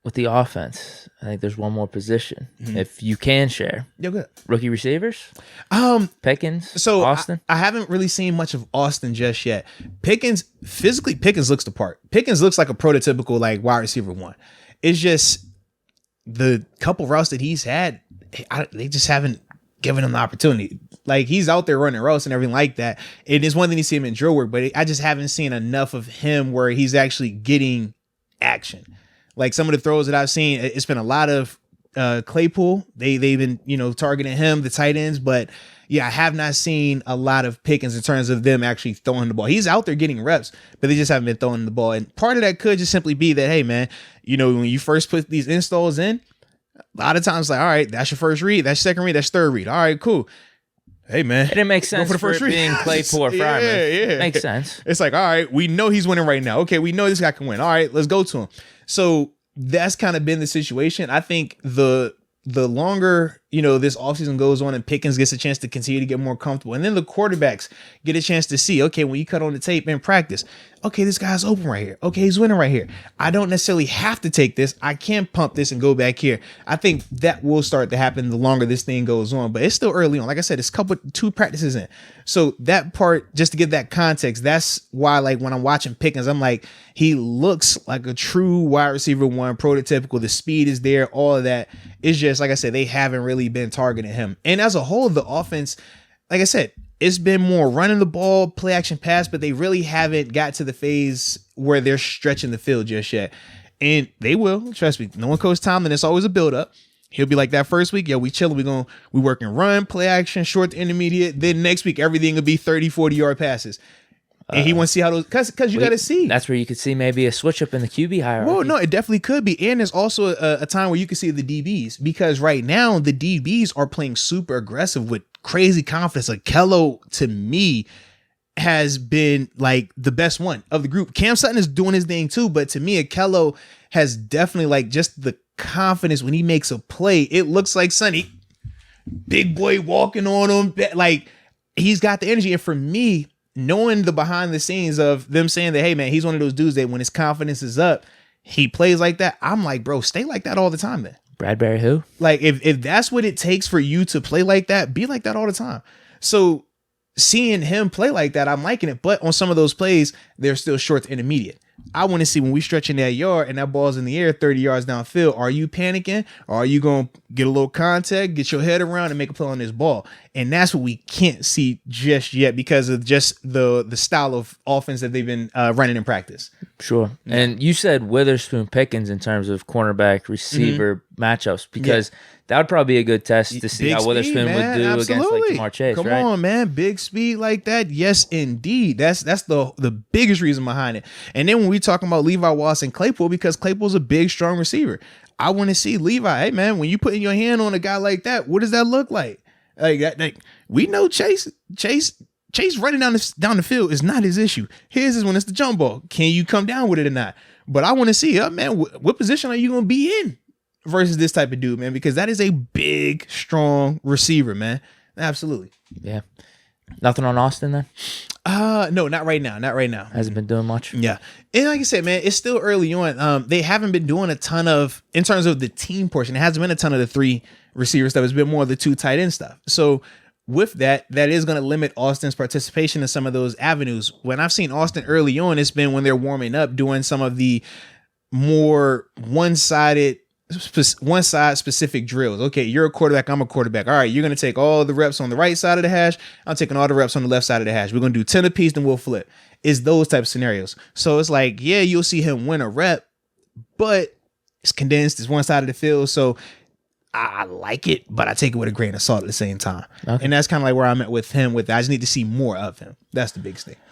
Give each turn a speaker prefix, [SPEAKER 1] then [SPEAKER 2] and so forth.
[SPEAKER 1] with the offense, I think there's one more position. If you can share.
[SPEAKER 2] Yeah, good.
[SPEAKER 1] Rookie receivers? Pickens,
[SPEAKER 2] So
[SPEAKER 1] Austin?
[SPEAKER 2] I haven't really seen much of Austin just yet. Pickens looks the part. Pickens looks like a prototypical like wide receiver one. It's just the couple routes that he's had, they just haven't given him the opportunity. Like he's out there running routes and everything like that. It is one thing to see him in drill work, but I just haven't seen enough of him where he's actually getting action. Like some of the throws that I've seen, it's been a lot of Claypool. They've been, targeting him, the tight ends, but yeah, I have not seen a lot of Pickens in terms of them actually throwing the ball. He's out there getting reps, but they just haven't been throwing the ball. And part of that could just simply be that, hey man, when you first put these installs in, a lot of times like, all right, that's your first read, that's your second read, that's third read. All right, cool. Hey man,
[SPEAKER 1] it makes sense for the first being Claypool or Fryman. Yeah. Makes sense.
[SPEAKER 2] It's like, all right, we know he's winning right now. Okay, we know this guy can win. All right, let's go to him. So that's kind of been the situation. I think the longer, this offseason goes on and Pickens gets a chance to continue to get more comfortable, and then the quarterbacks get a chance to see, okay, when you cut on the tape in practice, okay, this guy's open right here. Okay, he's winning right here. I don't necessarily have to take this. I can pump this and go back here. I think that will start to happen the longer this thing goes on, but it's still early on. Like I said, it's two practices in. So that part, just to give that context, that's why like when I'm watching Pickens, I'm like, he looks like a true wide receiver one, prototypical. The speed is there, all of that. It's just, like I said, they haven't really been targeting him. And as a whole, the offense, like I said, it's been more running the ball, play action pass, but they really haven't got to the phase where they're stretching the field just yet. And they will, trust me. Knowing Coach Tomlin, it's always a build up. He'll be like that first week, we chilling, we working run, play action, short to intermediate. Then next week, everything will be 30, 40-yard passes. And he wants to see how those, because you got to see.
[SPEAKER 1] That's where you could see maybe a switch up in the QB hierarchy.
[SPEAKER 2] Well, no, it definitely could be. And there's also a time where you can see the DBs, because right now the DBs are playing super aggressive with crazy confidence. Like Kello, to me, has been like the best one of the group. Cam Sutton is doing his thing too, but to me, Kello has definitely like just the confidence when he makes a play. It looks like Sonny, big boy walking on him. Like he's got the energy. And for me, knowing the behind the scenes of them saying that, hey man, he's one of those dudes that when his confidence is up, he plays like that. I'm like, bro, stay like that all the time then.
[SPEAKER 1] Bradbury who?
[SPEAKER 2] Like if that's what it takes for you to play like that, be like that all the time. So seeing him play like that, I'm liking it. But on some of those plays, they're still short to intermediate. I want to see when we stretch in that yard and that ball's in the air 30 yards downfield, are you panicking? Or are you going to get a little contact, get your head around and make a play on this ball? And that's what we can't see just yet because of just the style of offense that they've been running in practice.
[SPEAKER 1] Sure. Yeah. And you said Witherspoon Pickens in terms of cornerback receiver matchups, because that would probably be a good test to see
[SPEAKER 2] big
[SPEAKER 1] how Witherspoon
[SPEAKER 2] speed,
[SPEAKER 1] would do
[SPEAKER 2] absolutely.
[SPEAKER 1] Against like Jamar Chase.
[SPEAKER 2] Come
[SPEAKER 1] right?
[SPEAKER 2] on, man. Big speed like that. Yes, indeed. That's the biggest reason behind it. And then when we talking about Levi Wallace and Claypool, because Claypool's a big, strong receiver. I want to see Levi. Hey, man, when you putting your hand on a guy like that, what does that look like? Like we know Chase running down the field is not his issue. His is when it's the jump ball. Can you come down with it or not? But I want to see, man, what position are you going to be in versus this type of dude, man? Because that is a big, strong receiver, man. Absolutely.
[SPEAKER 1] Yeah. Nothing on Austin then?
[SPEAKER 2] No, not right now. Not right now.
[SPEAKER 1] Hasn't been doing much.
[SPEAKER 2] Yeah. And like I said, man, it's still early on. They haven't been doing a ton of, in terms of the team portion, it hasn't been a ton of the three receiver stuff. It's been more of the two tight end stuff. So with that is going to limit Austin's participation in some of those avenues. When I've seen Austin early on, it's been when they're warming up, doing some of the more one-side specific drills. Okay, you're a quarterback, I'm a quarterback. All right, you're going to take all the reps on the right side of the hash. I'm taking all the reps on the left side of the hash. We're going to do 10 apiece, then we'll flip. It's those type of scenarios. So it's like, yeah, you'll see him win a rep, but it's condensed. It's one side of the field. So I like it, but I take it with a grain of salt at the same time. Okay. And that's kind of like where I'm at with him. I just need to see more of him. That's the biggest thing.